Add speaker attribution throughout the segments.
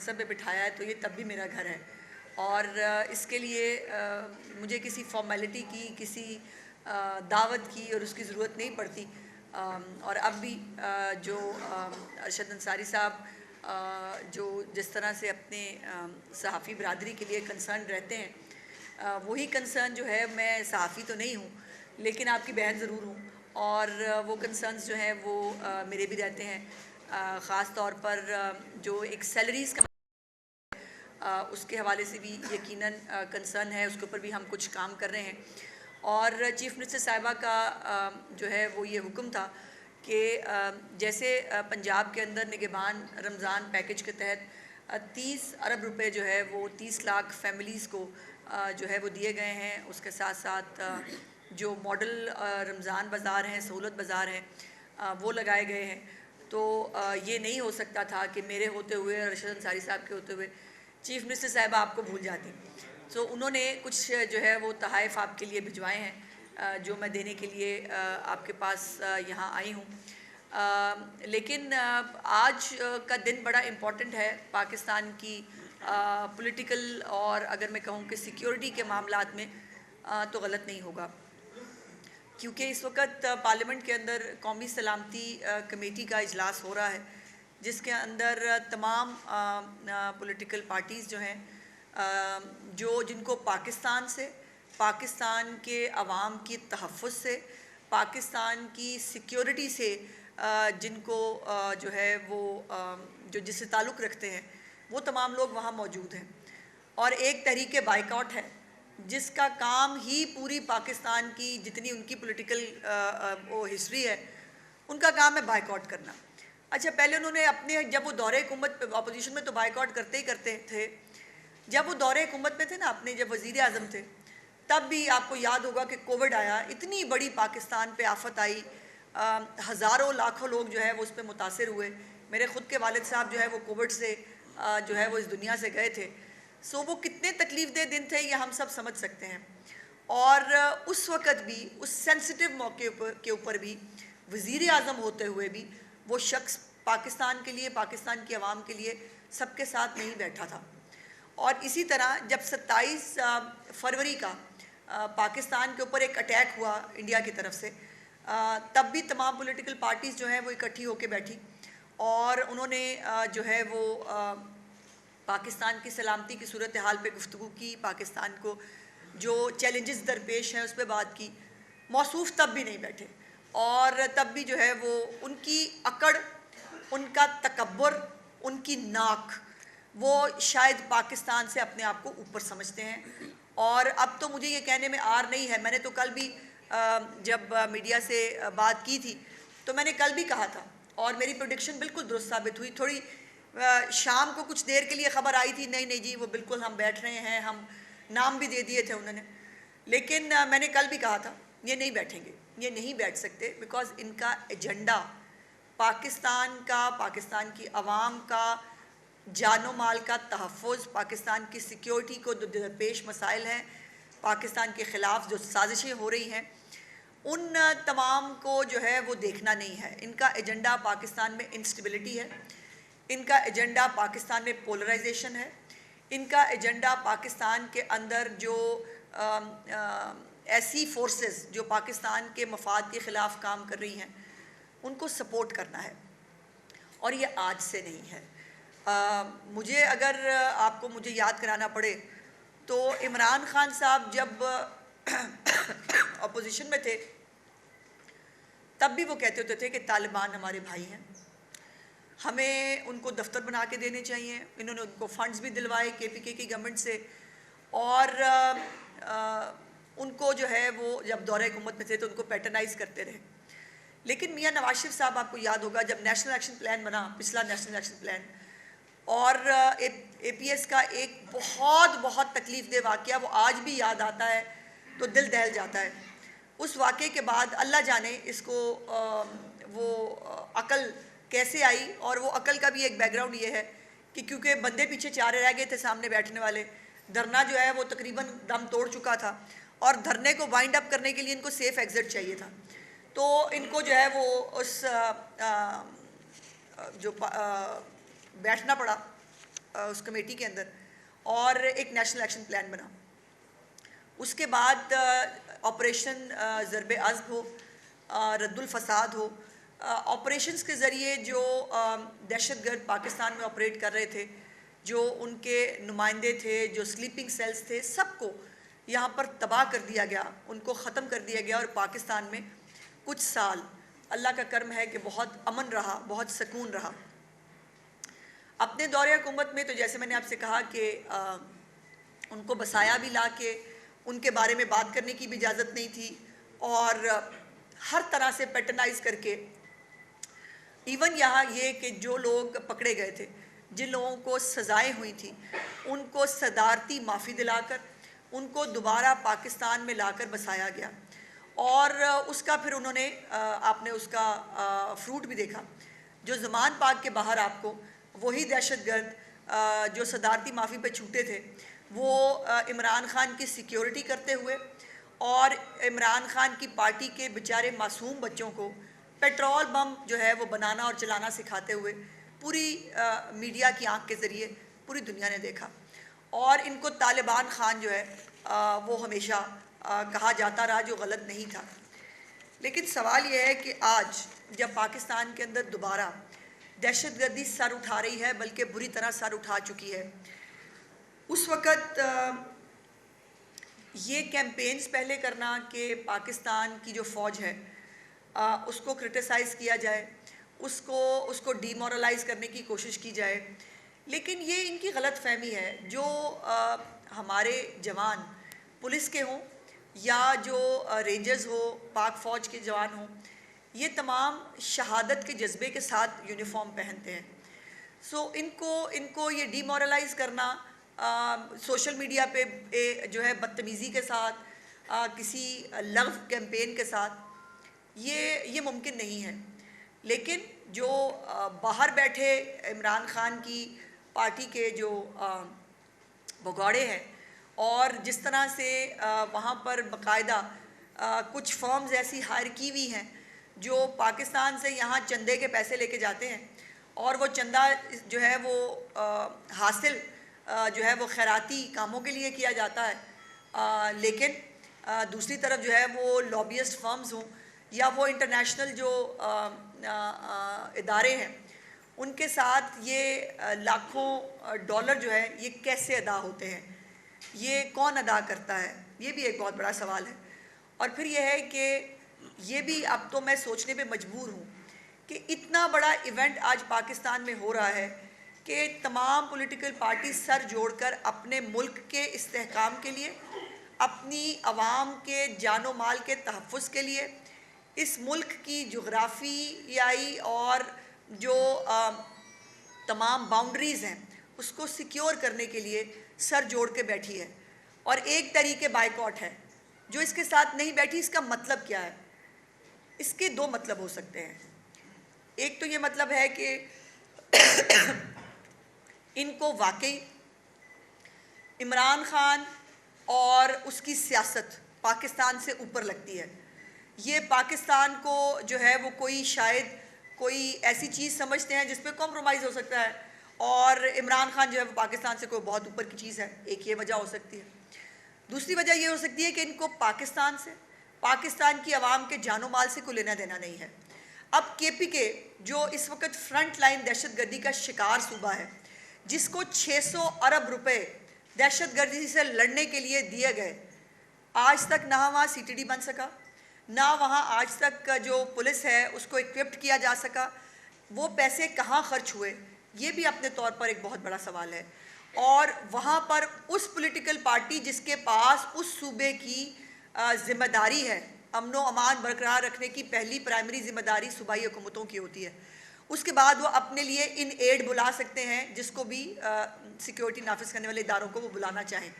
Speaker 1: सब में बिठाया है तो ये तब भी मेरा घर है और इसके लिए मुझे किसी फॉर्मेलिटी की किसी दावत की और उसकी ज़रूरत नहीं पड़ती। और अब भी जो अरशद अंसारी साहब जो जिस तरह से अपने सहाफ़ी बरदरी के लिए कंसर्न रहते हैं, वही कंसर्न जो है, मैं सहाफ़ी तो नहीं हूँ लेकिन आपकी बहन ज़रूर हूँ और वो कंसर्न्स जो हैं वो मेरे भी रहते हैं। ख़ास तौर पर जो एक सैलरीज़ का उसके हवाले से भी यकीनन कंसर्न है, उसके ऊपर भी हम कुछ काम कर रहे हैं। और चीफ़ मिनिस्टर साहिबा का जो है वो ये हुक्म था कि जैसे पंजाब के अंदर निगहबान रमज़ान पैकेज के तहत 30 अरब रुपए जो है वो 30 लाख फैमिलीज़ को जो है वो दिए गए हैं। उसके साथ साथ जो मॉडल रमज़ान बाज़ार हैं, सहूलत बाज़ार हैं, वो लगाए गए हैं। तो ये नहीं हो सकता था कि मेरे होते हुए, अरशद अंसारी साहब के होते हुए चीफ़ मिनिस्टर साहिबा आपको भूल जाती। सो उन्होंने कुछ जो है वो तोहफ़े आपके लिए भिजवाए हैं, जो मैं देने के लिए आपके पास यहाँ आई हूँ। लेकिन आज का दिन बड़ा इम्पॉर्टेंट है पाकिस्तान की पॉलिटिकल और अगर मैं कहूँ कि सिक्योरिटी के मामलात में, तो गलत नहीं होगा क्योंकि इस वक्त पार्लियामेंट के अंदर कौमी सलामती कमेटी का इजलास हो रहा है जिसके अंदर तमाम पॉलिटिकल पार्टीज़ जो हैं, जो जिनको पाकिस्तान से, पाकिस्तान के अवाम की तहफ़्फ़ुज़ से, पाकिस्तान की सिक्योरिटी से जिनको जो है वो जो जिससे ताल्लुक़ रखते हैं, वो तमाम लोग वहाँ मौजूद हैं। और एक तहरीक बाइकआउट है जिसका काम ही पूरी पाकिस्तान की जितनी उनकी पॉलिटिकल वो हिस्ट्री है, उनका काम है बाइकआउट करना। अच्छा, पहले उन्होंने अपने जब वो दौरे हुकूमत अपोजिशन में तो बाइकआउट करते ही करते थे, जब वो दौरे हुकूमत में थे ना, अपने जब वज़ीर आज़म थे, तब भी आपको याद होगा कि कोविड आया, इतनी बड़ी पाकिस्तान पे आफत आई, हज़ारों लाखों लोग जो है वो उस पर मुतासर हुए। मेरे ख़ुद के वालिद साहब जो है वो कोविड से जो है वो इस दुनिया से गए थे। सो वो कितने तकलीफ़ दे दिन थे ये हम सब समझ सकते हैं। और उस वक़्त भी उस सेंसिटिव मौके के ऊपर भी वज़ीर आज़म होते हुए भी वो शख्स पाकिस्तान के लिए, पाकिस्तान की आवाम के लिए सबके साथ नहीं बैठा था। और इसी तरह जब 27 फरवरी का पाकिस्तान के ऊपर एक अटैक हुआ इंडिया की तरफ से, तब भी तमाम पॉलिटिकल पार्टीज़ जो हैं वो इकट्ठी होकर बैठी और उन्होंने जो है वो पाकिस्तान की सलामती की सूरत हाल पे गुफ्तगू की, पाकिस्तान को जो चैलेंजेस दरपेश हैं उस पर बात की। मौसूफ़ तब भी नहीं बैठे और तब भी जो है वो उनकी अकड़, उनका तकब्बुर, उनकी नाक, वो शायद पाकिस्तान से अपने आप को ऊपर समझते हैं। और अब तो मुझे ये कहने में आर नहीं है, मैंने तो कल भी जब मीडिया से बात की थी तो मैंने कल भी कहा था और मेरी प्रेडिक्शन बिल्कुल दुरुस्त साबित हुई। थोड़ी शाम को कुछ देर के लिए ख़बर आई थी, नहीं नहीं जी वो बिल्कुल हम बैठ रहे हैं, हम नाम भी दे दिए थे उन्होंने, लेकिन मैंने कल भी कहा था ये नहीं बैठेंगे, ये नहीं बैठ सकते, बिकॉज़ इनका एजेंडा पाकिस्तान का, पाकिस्तान की आवाम का जानो माल का तहफ़्फ़ुज़, पाकिस्तान की सिक्योरिटी को जो दरपेश मसाइल हैं, पाकिस्तान के ख़िलाफ़ जो साजिशें हो रही हैं, उन तमाम को जो है वो देखना नहीं है। इनका एजेंडा पाकिस्तान में इंस्टेबिलिटी है, इनका एजेंडा पाकिस्तान में पोलराइजेशन है, इनका एजेंडा पाकिस्तान के अंदर जो ऐसी फोर्सेस जो पाकिस्तान के मफाद के ख़िलाफ़ काम कर रही हैं उनको सपोर्ट करना है। और ये आज से नहीं है। मुझे अगर आपको मुझे याद कराना पड़े तो इमरान खान साहब जब अपोजिशन में थे तब भी वो कहते होते थे कि तालिबान हमारे भाई हैं, हमें उनको दफ्तर बना के देने चाहिए। इन्होंने उनको फंड्स भी दिलवाए KPK की गवर्नमेंट से और उनको जो है वो जब दौरे हुकूमत में थे तो उनको पैटर्नाइज़ करते रहे। लेकिन मियाँ नवाज शरीफ साहब, आपको याद होगा जब नेशनल एक्शन प्लान बना, पिछला नेशनल एक्शन प्लान, और APS का एक बहुत बहुत तकलीफ़ दे वाक़या वो आज भी याद आता है तो दिल दहल जाता है। उस वाक़े के बाद अल्लाह जाने इसको वो अकल कैसे आई, और वो अकल का भी एक बैकग्राउंड ये है कि क्योंकि बंदे पीछे चारे रह गए थे सामने बैठने वाले, धरना जो है वो तकरीबन दम तोड़ चुका था और धरने को वाइंड अप करने के लिए इनको सेफ़ एग्ज़िट चाहिए था। तो इनको जो है वो उस बैठना पड़ा उस कमेटी के अंदर, और एक नेशनल एक्शन प्लान बना। उसके बाद ऑपरेशन ज़रब अज़्ब हो, रद्दुल फसाद हो, ऑपरेशंस के ज़रिए जो दहशतगर्द पाकिस्तान में ऑपरेट कर रहे थे, जो उनके नुमाइंदे थे, जो स्लीपिंग सेल्स थे, सबको यहाँ पर तबाह कर दिया गया, उनको ख़त्म कर दिया गया। और पाकिस्तान में कुछ साल अल्लाह का करम है कि बहुत अमन रहा, बहुत सुकून रहा। अपने दौरे हुकूमत में तो जैसे मैंने आपसे कहा कि उनको बसाया भी ला के उनके बारे में बात करने की भी इजाज़त नहीं थी, और हर तरह से पैटर्नाइज करके, इवन यहाँ ये कि जो लोग पकड़े गए थे, जिन लोगों को सज़ाएं हुई थी, उनको सदारती माफ़ी दिलाकर उनको दोबारा पाकिस्तान में लाकर बसाया गया। और उसका फिर उन्होंने आपने उसका फ्रूट भी देखा। जो ज़मान पाक के बाहर आपको वही दहशतगर्द जो सदारती माफ़ी पे छूटे थे, वो इमरान ख़ान की सिक्योरिटी करते हुए और इमरान ख़ान की पार्टी के बेचारे मासूम बच्चों को पेट्रोल बम जो है वो बनाना और चलाना सिखाते हुए पूरी मीडिया की आंख के ज़रिए पूरी दुनिया ने देखा। और इनको तालिबान ख़ान जो है वो हमेशा कहा जाता रहा, जो गलत नहीं था। लेकिन सवाल ये है कि आज जब पाकिस्तान के अंदर दोबारा दहशतगर्दी सर उठा रही है, बल्कि बुरी तरह सर उठा चुकी है, उस वक़्त ये कैंपेन्स पहले करना कि पाकिस्तान की जो फ़ौज है उसको क्रिटिसाइज़ किया जाए, उसको डीमोरलाइज़ करने की कोशिश की जाए। लेकिन ये इनकी गलत फहमी है। जो हमारे जवान पुलिस के हों या जो रेंजर्स हो, पाक फ़ौज के जवान हों, ये तमाम शहादत के जज्बे के साथ यूनिफॉर्म पहनते हैं। सो इनको ये डीमोरलाइज़ करना सोशल मीडिया पे जो है बदतमीज़ी के साथ, किसी लग़्व कैंपेन के साथ, ये मुमकिन नहीं है। लेकिन जो बाहर बैठे इमरान ख़ान की पार्टी के जो भगौड़े हैं, और जिस तरह से वहाँ पर बाकायदा कुछ फर्म्स ऐसी हायर की हुई हैं जो पाकिस्तान से यहाँ चंदे के पैसे लेके जाते हैं, और वो चंदा जो है वो हासिल जो है वो खैराती कामों के लिए किया जाता है। लेकिन दूसरी तरफ जो है वो लॉबियस्ट फर्म्स हों या वो इंटरनेशनल जो इदारे हैं, उनके साथ ये लाखों डॉलर जो है ये कैसे अदा होते हैं, ये कौन अदा करता है, ये भी एक बहुत बड़ा सवाल है। और फिर यह है कि ये भी अब तो मैं सोचने पे मजबूर हूँ कि इतना बड़ा इवेंट आज पाकिस्तान में हो रहा है कि तमाम पॉलिटिकल पार्टी सर जोड़कर अपने मुल्क के इस्तेहकाम के लिए, अपनी आवाम के जानो माल के तहफ़्फ़ुज़ के लिए, इस मुल्क की जोग्राफ़ियाई और जो तमाम बाउंड्रीज़ हैं उसको सिक्योर करने के लिए सर जोड़ के बैठी है। और एक तरीके बाइकॉट है। जो इसके साथ नहीं बैठी, इसका मतलब क्या है? इसके दो मतलब हो सकते हैं। एक तो ये मतलब है कि इनको वाकई इमरान ख़ान और उसकी सियासत पाकिस्तान से ऊपर लगती है। ये पाकिस्तान को जो है वो शायद कोई ऐसी चीज़ समझते हैं जिस पे कॉम्प्रोमाइज़ हो सकता है, और इमरान ख़ान जो है वो पाकिस्तान से कोई बहुत ऊपर की चीज़ है। एक ये वजह हो सकती है। दूसरी वजह ये हो सकती है कि इनको पाकिस्तान से, पाकिस्तान की आवाम के जानो माल से कोई लेना देना नहीं है। अब KPK जो इस वक्त फ्रंट लाइन दहशतगर्दी का शिकार सूबा है, जिसको 600 अरब रुपए दहशतगर्दी से लड़ने के लिए दिए गए, आज तक ना वहाँ CTD बन सका, ना वहाँ आज तक जो पुलिस है उसको इक्विप्ड किया जा सका। वो पैसे कहाँ खर्च हुए, ये भी अपने तौर पर एक बहुत बड़ा सवाल है। और वहाँ पर उस पॉलिटिकल पार्टी जिसके पास उस सूबे की ज़िम्मेदारी है, अमनो अमान बरकरार रखने की पहली प्राइमरी ज़िम्मेदारी सूबाई हुकूमतों की होती है, उसके बाद वो अपने लिए इन एड बुला सकते हैं जिसको भी सिक्योरिटी नाफिज करने वाले इदारों को वो बुलाना चाहें।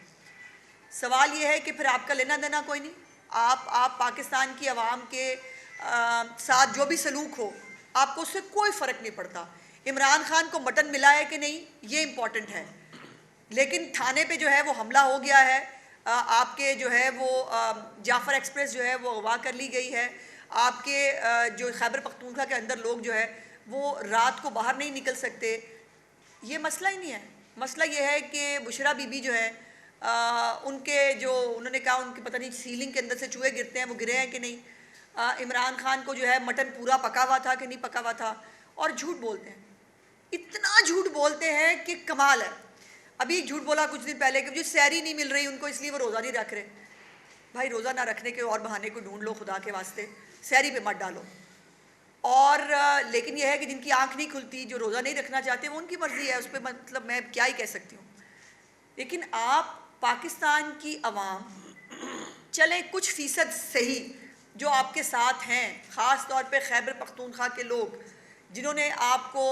Speaker 1: सवाल ये है कि फिर आपका लेना देना कोई नहीं। आप पाकिस्तान की आवाम के साथ जो भी सलूक हो, आपको उससे कोई फ़र्क नहीं पड़ता। इमरान ख़ान को मटन मिला है कि नहीं, ये इम्पॉर्टेंट है। लेकिन थाने पे जो है वो हमला हो गया है, आपके जो है वो जाफ़र एक्सप्रेस जो है वो अगवा कर ली गई है, आपके जो खैबर पख्तूनख्वा के अंदर लोग जो है वो रात को बाहर नहीं निकल सकते, ये मसला ही नहीं है। मसला ये है कि बुशरा बीबी जो है उनके जो उन्होंने कहा उनकी पता नहीं सीलिंग के अंदर से चूहे गिरते हैं, वो गिरे हैं कि नहीं। इमरान खान को जो है मटन पूरा पका हुआ था कि नहीं पका हुआ था, और झूठ बोलते हैं, इतना झूठ बोलते हैं कि कमाल है। अभी झूठ बोला कुछ दिन पहले कि मुझे सैरी नहीं मिल रही उनको, इसलिए वो रोज़ा नहीं रख रहे। भाई रोज़ा ना रखने के और बहाने को ढूंढ लो, खुदा के वास्ते सैरी पे मत डालो। और लेकिन यह है कि जिनकी आंख नहीं खुलती, जो रोज़ा नहीं रखना चाहते, वो उनकी मर्ज़ी है, उस पर मतलब मैं क्या ही कह सकती हूँ। लेकिन आप पाकिस्तान की अवाम चले कुछ फ़ीसद सही जो आपके साथ हैं, ख़ास तौर पे खैबर पख्तूनख्वा के लोग जिन्होंने आपको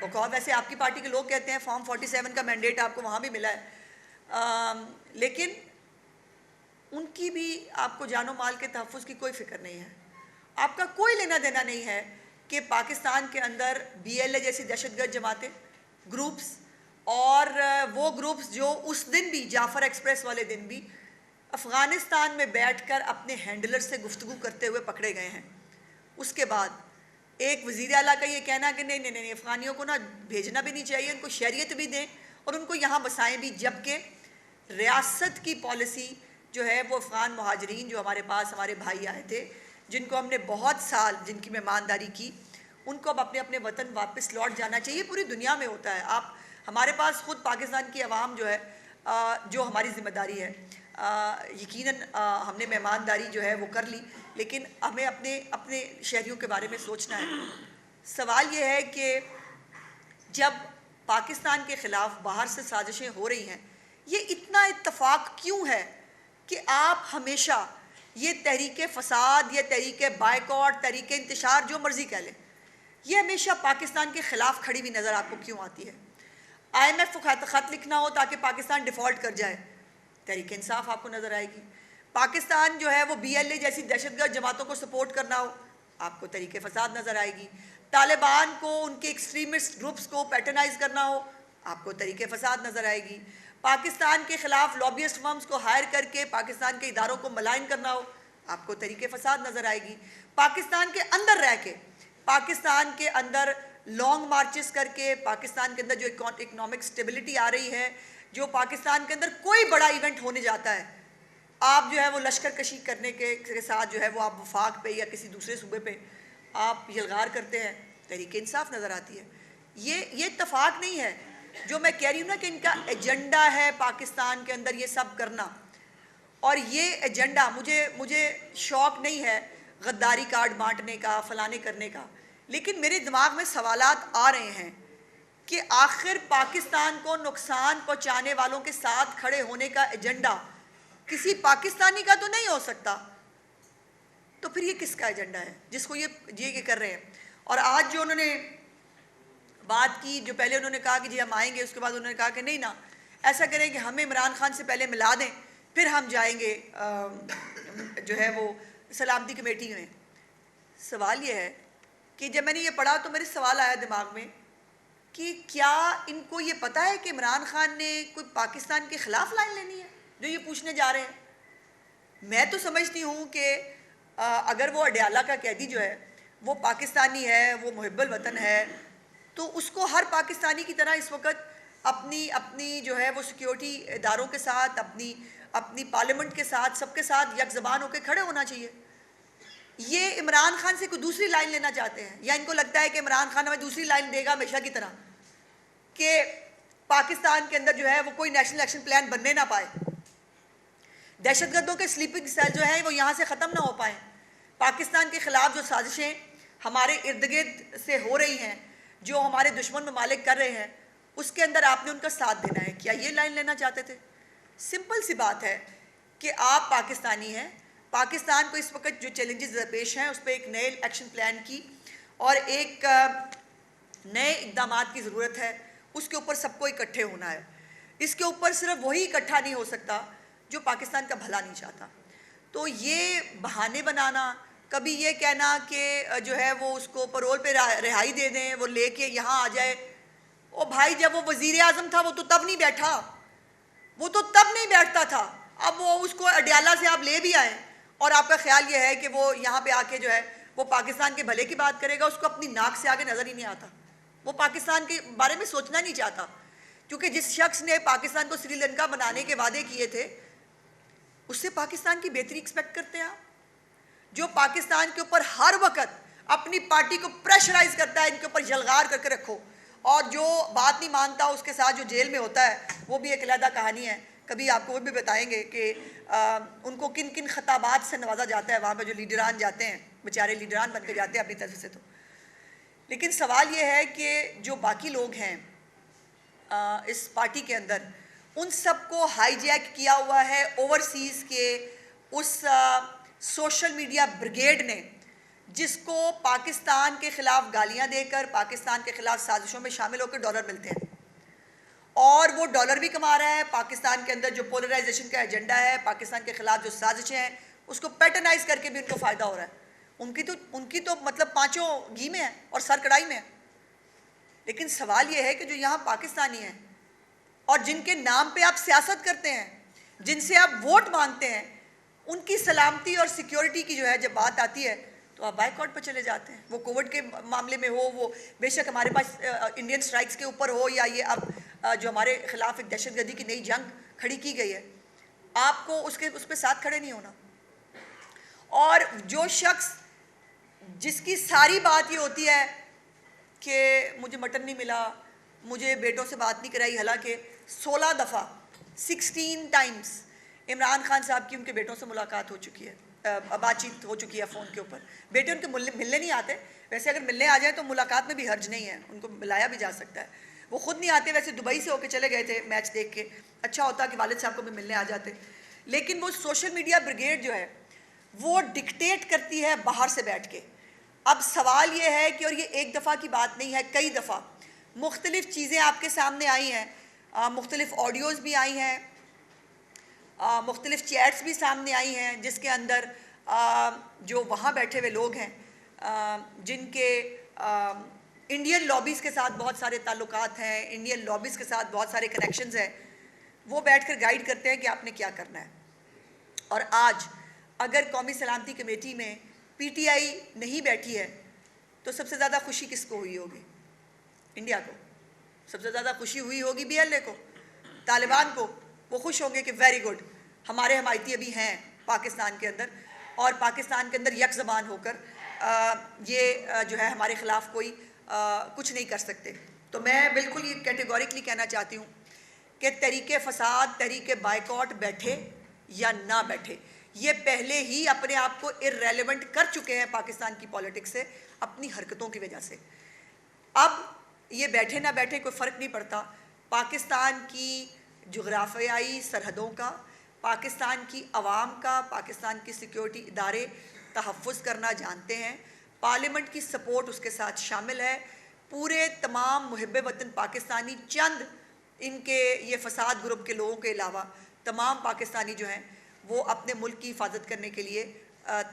Speaker 1: बकौल वैसे आपकी पार्टी के लोग कहते हैं फॉर्म 47 का मैंडेट आपको वहाँ भी मिला है, लेकिन उनकी भी आपको जानो माल के तहफ़्फ़ुज़ की कोई फ़िक्र नहीं है। आपका कोई लेना देना नहीं है कि पाकिस्तान के अंदर BLA जैसी दहशतगर्द जमातें, ग्रुप्स, और वो ग्रुप्स जो उस दिन भी जाफ़र एक्सप्रेस वाले दिन भी अफ़गानिस्तान में बैठकर अपने हैंडलर से गुफ्तगू करते हुए पकड़े गए हैं। उसके बाद एक वज़ीर आला का ये कहना कि नहीं नहीं नहीं अफ़गानियों को ना भेजना भी नहीं चाहिए, उनको शहरियत भी दें और उनको यहाँ बसाएं भी, जबकि रियासत की पॉलिसी जो है वो अफ़गान मुहाजिरीन जो हमारे पास हमारे भाई आए थे, जिनको हमने बहुत साल जिनकी मेहमानदारी की, उनको अब अपने अपने वतन वापस लौट जाना चाहिए। पूरी दुनिया में होता है। आप हमारे पास ख़ुद पाकिस्तान की आवाम जो है जो हमारी ज़िम्मेदारी है, यकीनन हमने मेहमानदारी जो है वो कर ली, लेकिन हमें अपने अपने शहरियों के बारे में सोचना है। सवाल ये है कि जब पाकिस्तान के ख़िलाफ़ बाहर से साजिशें हो रही हैं, ये इतना इत्तफ़ाक़ क्यों है कि आप हमेशा ये तहरीक फ़साद या तहरीक बायकॉट, तहरीक इंतशार, जो मर्ज़ी कह लें, ये हमेशा पाकिस्तान के ख़िलाफ़ खड़ी हुई नज़र आपको क्यों आती है। IMF को ख़त लिखना हो ताकि पाकिस्तान डिफ़ॉल्ट कर जाए, तहरीक इंसाफ आपको नज़र आएगी। पाकिस्तान जो है वो BLA जैसी दहशतगर्द जमातों को सपोर्ट करना हो, आपको तहरीक फ़साद नज़र आएगी। तालिबान को, उनके एक्सट्रीमिस्ट ग्रुप्स को पैटर्नाइज़ करना हो, आपको तहरीक फ़साद नज़र आएगी। पाकिस्तान के ख़िलाफ़ लॉबियस्ट फर्म्स को हायर करके पाकिस्तान के इदारों को मलाइन करना हो, आपको तहरीक फ़साद नज़र आएगी। पाकिस्तान के अंदर रह के, पाकिस्तान के अंदर लॉन्ग मार्चेस करके, पाकिस्तान के अंदर जो इकनॉमिक स्टेबिलिटी आ रही है, जो पाकिस्तान के अंदर कोई बड़ा इवेंट होने जाता है, आप जो है वो लश्कर कशी करने के साथ जो है वो आप वफाक पे या किसी दूसरे सूबे पे आप यलगार करते हैं, तहरीक इंसाफ नज़र आती है। ये इत्तफाक नहीं है। जो मैं कह रही हूँ ना कि इनका एजेंडा है पाकिस्तान के अंदर ये सब करना, और ये एजेंडा मुझे शौक़ नहीं है गद्दारी कार्ड बांटने का, फलाने करने का, लेकिन मेरे दिमाग में सवालात आ रहे हैं कि आखिर पाकिस्तान को नुकसान पहुँचाने वालों के साथ खड़े होने का एजेंडा किसी पाकिस्तानी का तो नहीं हो सकता, तो फिर ये किसका एजेंडा है जिसको ये कर रहे हैं। और आज जो उन्होंने बात की, जो पहले उन्होंने कहा कि जी हम आएंगे, उसके बाद उन्होंने कहा कि नहीं ना, ऐसा करें कि हमें इमरान खान से पहले मिला दें, फिर हम जाएंगे जो है वो सलामती कमेटी में। सवाल ये है कि जब मैंने ये पढ़ा तो मेरे सवाल आया दिमाग में कि क्या इनको ये पता है कि इमरान खान ने कोई पाकिस्तान के ख़िलाफ़ लाइन लेनी है जो ये पूछने जा रहे हैं। मैं तो समझती हूँ कि अगर वो अडयाला का कैदी जो है वो पाकिस्तानी है, वो मुहिब्बुल वतन है, तो उसको हर पाकिस्तानी की तरह इस वक्त अपनी जो है वो सिक्योरिटी इदारों के साथ, अपनी पार्लियामेंट के साथ, सबके साथ यक ज़बान होकर खड़े होना चाहिए। ये इमरान खान से कोई दूसरी लाइन लेना चाहते हैं, या इनको लगता है कि इमरान खान हमें दूसरी लाइन देगा हमेशा की तरह, कि पाकिस्तान के अंदर जो है वो कोई नेशनल एक्शन प्लान बनने ना पाए, दहशतगर्दों के स्लीपिंग सेल जो है वो यहाँ से ख़त्म ना हो पाए, पाकिस्तान के ख़िलाफ़ जो साजिशें हमारे इर्द गिर्द से हो रही हैं, जो हमारे दुश्मन ममालिक कर रहे हैं, उसके अंदर आपने उनका साथ देना है। क्या ये लाइन लेना चाहते थे? सिंपल सी बात है कि आप पाकिस्तानी हैं, पाकिस्तान को इस वक्त जो चैलेंजेस पेश हैं उस पर एक नए एक्शन प्लान की और एक नए इक़दामात की ज़रूरत है। उसके ऊपर सबको इकट्ठे होना है। इसके ऊपर सिर्फ वही इकट्ठा नहीं हो सकता जो पाकिस्तान का भला नहीं चाहता। तो ये बहाने बनाना, कभी ये कहना कि जो है वो उसको परोल पे रिहाई दे दें, वो लेके यहाँ आ जाए। ओ भाई, जब वो वज़ीर आज़म था वो तो तब नहीं बैठा, वो तो तब नहीं बैठता था। अब वो उसको अडयाला से आप ले भी आए और आपका ख्याल ये है कि वो यहाँ पे आके जो है वो पाकिस्तान के भले की बात करेगा, उसको अपनी नाक से आगे नज़र ही नहीं आता, वो पाकिस्तान के बारे में सोचना नहीं चाहता। क्योंकि जिस शख्स ने पाकिस्तान को श्रीलंका बनाने के वादे किए थे उससे पाकिस्तान की बेहतरी एक्सपेक्ट करते हैं आप, जो पाकिस्तान के ऊपर हर वक्त अपनी पार्टी को प्रेशराइज करता है, इनके ऊपर जलगार करके रखो, और जो बात नहीं मानता उसके साथ जो जेल में होता है वो भी एक अलहदा कहानी है। कभी आपको वो भी बताएंगे कि उनको किन किन खताबात से नवाजा जाता है वहाँ पे जो लीडरान जाते हैं, बेचारे लीडरान बन के जाते हैं अपनी तरफ से। तो लेकिन सवाल ये है कि जो बाकी लोग हैं इस पार्टी के अंदर, उन सबको हाईजैक किया हुआ है ओवरसीज़ के उस सोशल मीडिया ब्रिगेड ने, जिसको पाकिस्तान के ख़िलाफ़ गालियां देकर, पाकिस्तान के ख़िलाफ़ साजिशों में शामिल होकर डॉलर मिलते हैं, और वो डॉलर भी कमा रहा है। पाकिस्तान के अंदर जो पोलराइजेशन का एजेंडा है, पाकिस्तान के ख़िलाफ़ जो साजिशें हैं, उसको पैटर्नाइज करके भी उनको फ़ायदा हो रहा है। उनकी तो मतलब पाँचों घी में है और सर कढ़ाई में है। लेकिन सवाल ये है कि जो यहाँ पाकिस्तानी हैं और जिनके नाम पे आप सियासत करते हैं, जिनसे आप वोट मांगते हैं, उनकी सलामती और सिक्योरिटी की जो है जब बात आती है तो आप बाइकआउट पर चले जाते हैं। वो कोविड के मामले में हो, वो बेशक हमारे पास इंडियन स्ट्राइक्स के ऊपर हो, या ये अब जो हमारे खिलाफ एक दहशतगर्दी की नई जंग खड़ी की गई है, आपको उस पर साथ खड़े नहीं होना। और जो शख्स जिसकी सारी बात ये होती है कि मुझे मटन नहीं मिला, मुझे बेटों से बात नहीं कराई, हालांकि 16 दफ़ा 16 टाइम्स इमरान खान साहब की उनके बेटों से मुलाकात हो चुकी है, बातचीत हो चुकी है फ़ोन के ऊपर। बेटे उनके मिलने नहीं आते, वैसे अगर मिलने आ जाए तो मुलाकात में भी हर्ज नहीं है, उनको मिलाया भी जा सकता है। वो ख़ुद नहीं आते, वैसे दुबई से होकर चले गए थे मैच देख के, अच्छा होता कि वालिद साहब को भी मिलने आ जाते। लेकिन वो सोशल मीडिया ब्रिगेड जो है वो डिक्टेट करती है बाहर से बैठ के। अब सवाल ये है कि, और ये एक दफ़ा की बात नहीं है, कई दफ़ा मुख्तलिफ़ चीज़ें आपके सामने आई हैं, मुख्तलिफ़ ऑडियोज़ भी आई हैं, मुख्तलिफ़ चैट्स भी सामने आई हैं, जिसके अंदर जो वहाँ बैठे हुए लोग हैं, जिनके इंडियन लॉबीज़ के साथ बहुत सारे ताल्लुकात हैं, इंडियन लॉबीज़ के साथ बहुत सारे कनेक्शंस हैं, वो बैठकर गाइड करते हैं कि आपने क्या करना है। और आज अगर कौमी सलामती कमेटी में पीटीआई नहीं बैठी है तो सबसे ज़्यादा खुशी किसको हुई होगी? इंडिया को। सबसे ज़्यादा खुशी हुई होगी बीएलए को, तालिबान को। वो खुश होंगे कि वेरी गुड, हमारे हमायती अभी हैं पाकिस्तान के अंदर, और पाकिस्तान के अंदर यक ज़बान होकर ये जो है हमारे ख़िलाफ़ कोई कुछ नहीं कर सकते। तो मैं बिल्कुल ये कैटेगोरिकली कहना चाहती हूँ कि तहरीक फ़साद, तहरीक बाइकॉट बैठे या ना बैठे, ये पहले ही अपने आप को इररेलेवेंट कर चुके हैं पाकिस्तान की पॉलिटिक्स से, अपनी हरकतों की वजह से। अब ये बैठे ना बैठे कोई फ़र्क नहीं पड़ता। पाकिस्तान की जुग़राफ़ियाई सरहदों का, पाकिस्तान की अवाम का, पाकिस्तान की सिक्योरिटी इदारे तहफ़्फ़ुज़ करना जानते हैं। पार्लियामेंट की सपोर्ट उसके साथ शामिल है। पूरे तमाम मुहिब्बे वतन पाकिस्तानी, चंद इनके ये फ़साद ग्रुप के लोगों के अलावा तमाम पाकिस्तानी जो हैं वो अपने मुल्क की हिफाजत करने के लिए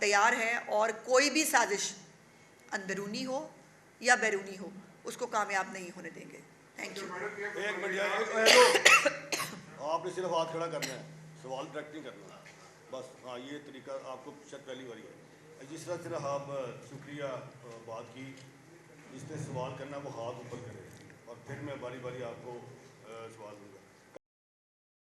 Speaker 1: तैयार हैं, और कोई भी साजिश अंदरूनी हो या बैरूनी हो उसको कामयाब नहीं होने देंगे। Thank you.
Speaker 2: एक मिनट, आपने सिर्फ हाथ खड़ा करना है, सवाल डायरेक्ट नहीं करना बस। हाँ, ये तरीका आपको शायद पहली बारी है। जिस तरह सिर्फ आप शुक्रिया बात की, जिसने सवाल करना वो हाथ ऊपर करे, और फिर मैं बारी बारी आपको सवाल दूँगा।